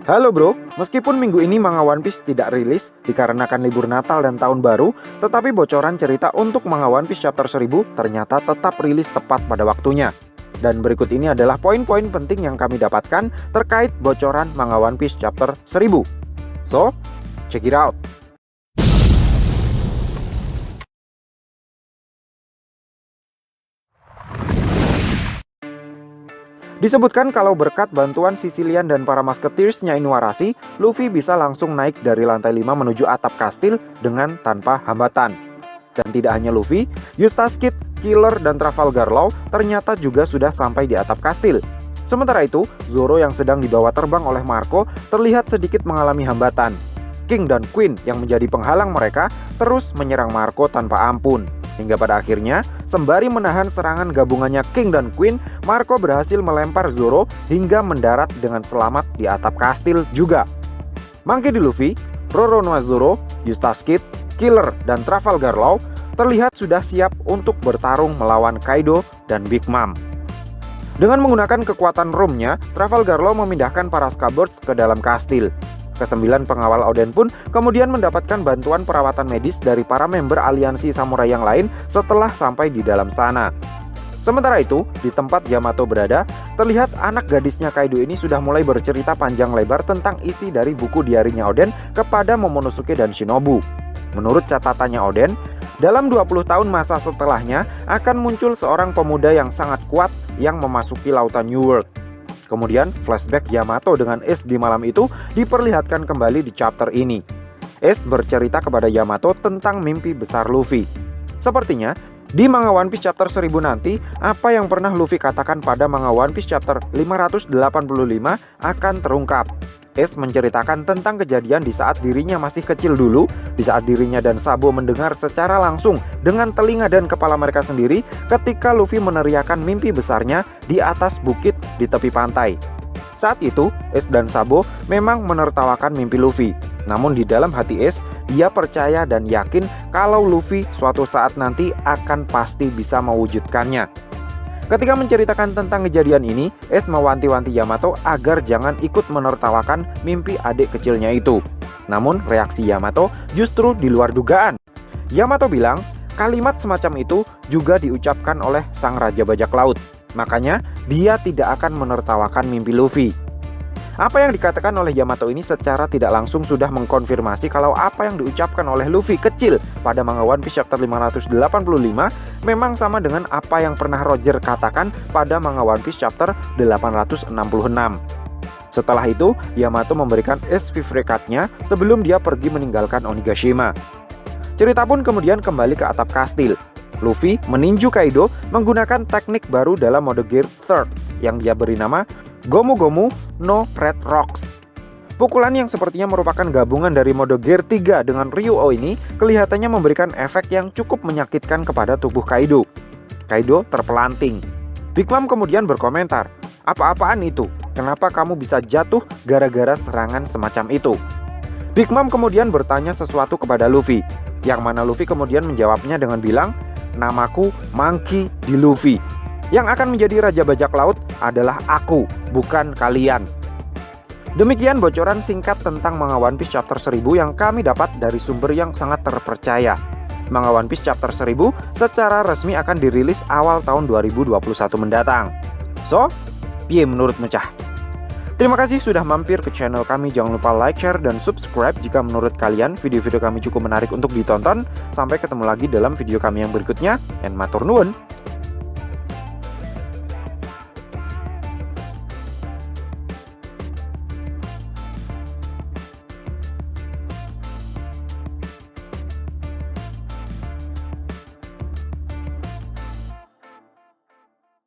Halo bro, meskipun minggu ini manga One Piece tidak rilis dikarenakan libur Natal dan Tahun Baru, tetapi bocoran cerita untuk manga One Piece chapter 1000 ternyata tetap rilis tepat pada waktunya. Dan berikut ini adalah poin-poin penting yang kami dapatkan terkait bocoran manga One Piece chapter 1000. So, check it out. Disebutkan kalau berkat bantuan Sicilian dan para Musketeers-nya Inuarashi, Luffy bisa langsung naik dari lantai 5 menuju atap kastil dengan tanpa hambatan. Dan tidak hanya Luffy, Eustass Kid, Killer, dan Trafalgar Law ternyata juga sudah sampai di atap kastil. Sementara itu, Zoro yang sedang dibawa terbang oleh Marco terlihat sedikit mengalami hambatan. King dan Queen yang menjadi penghalang mereka terus menyerang Marco tanpa ampun. Hingga pada akhirnya, sembari menahan serangan gabungannya King dan Queen, Marco berhasil melempar Zoro hingga mendarat dengan selamat di atap kastil juga. Monkey D. Luffy, Roronoa-Zoro, Eustass Kid, Killer, dan Trafalgar Law terlihat sudah siap untuk bertarung melawan Kaido dan Big Mom. Dengan menggunakan kekuatan roomnya, Trafalgar Law memindahkan para Scabbers ke dalam kastil. Kesembilan pengawal Oden pun kemudian mendapatkan bantuan perawatan medis dari para member aliansi samurai yang lain setelah sampai di dalam sana. Sementara itu, di tempat Yamato berada, terlihat anak gadisnya Kaido ini sudah mulai bercerita panjang lebar tentang isi dari buku diarinya Oden kepada Momonosuke dan Shinobu. Menurut catatannya Oden, dalam 20 tahun masa setelahnya akan muncul seorang pemuda yang sangat kuat yang memasuki lautan New World. Kemudian flashback Yamato dengan Ace di malam itu diperlihatkan kembali di chapter ini. Ace bercerita kepada Yamato tentang mimpi besar Luffy. Sepertinya di manga One Piece chapter 1000 nanti, apa yang pernah Luffy katakan pada manga One Piece chapter 585 akan terungkap. Ace menceritakan tentang kejadian di saat dirinya masih kecil dulu, di saat dirinya dan Sabo mendengar secara langsung dengan telinga dan kepala mereka sendiri ketika Luffy meneriakan mimpi besarnya di atas bukit di tepi pantai. Saat itu, Ace dan Sabo memang menertawakan mimpi Luffy. Namun di dalam hati Ace, dia percaya dan yakin kalau Luffy suatu saat nanti akan pasti bisa mewujudkannya. Ketika menceritakan tentang kejadian ini, Ace mewanti-wanti Yamato agar jangan ikut menertawakan mimpi adik kecilnya itu. Namun reaksi Yamato justru di luar dugaan. Yamato bilang, kalimat semacam itu juga diucapkan oleh sang Raja Bajak Laut. Makanya dia tidak akan menertawakan mimpi Luffy. Apa yang dikatakan oleh Yamato ini secara tidak langsung sudah mengkonfirmasi kalau apa yang diucapkan oleh Luffy kecil pada manga One Piece chapter 585 memang sama dengan apa yang pernah Roger katakan pada manga One Piece chapter 866. Setelah itu, Yamato memberikan Ace Vivre Card-nya sebelum dia pergi meninggalkan Onigashima. Cerita pun kemudian kembali ke atap kastil. Luffy meninju Kaido menggunakan teknik baru dalam mode Gear 3 yang dia beri nama Gomu Gomu no Red Rocks. Pukulan yang sepertinya merupakan gabungan dari mode Gear 3 dengan Ryuo ini kelihatannya memberikan efek yang cukup menyakitkan kepada tubuh Kaido. Kaido terpelanting. Big Mom kemudian berkomentar, "Apa-apaan itu? Kenapa kamu bisa jatuh gara-gara serangan semacam itu?" Big Mom kemudian bertanya sesuatu kepada Luffy, yang mana Luffy kemudian menjawabnya dengan bilang, "Namaku Monkey D. Luffy. Yang akan menjadi Raja Bajak Laut adalah aku, bukan kalian." Demikian bocoran singkat tentang manga One Piece chapter 1000 yang kami dapat dari sumber yang sangat terpercaya. Manga One Piece chapter 1000 secara resmi akan dirilis awal tahun 2021 mendatang. So, piye menurutmu cah? Terima kasih sudah mampir ke channel kami. Jangan lupa like, share, dan subscribe jika menurut kalian video-video kami cukup menarik untuk ditonton. Sampai ketemu lagi dalam video kami yang berikutnya. And matur nuwun.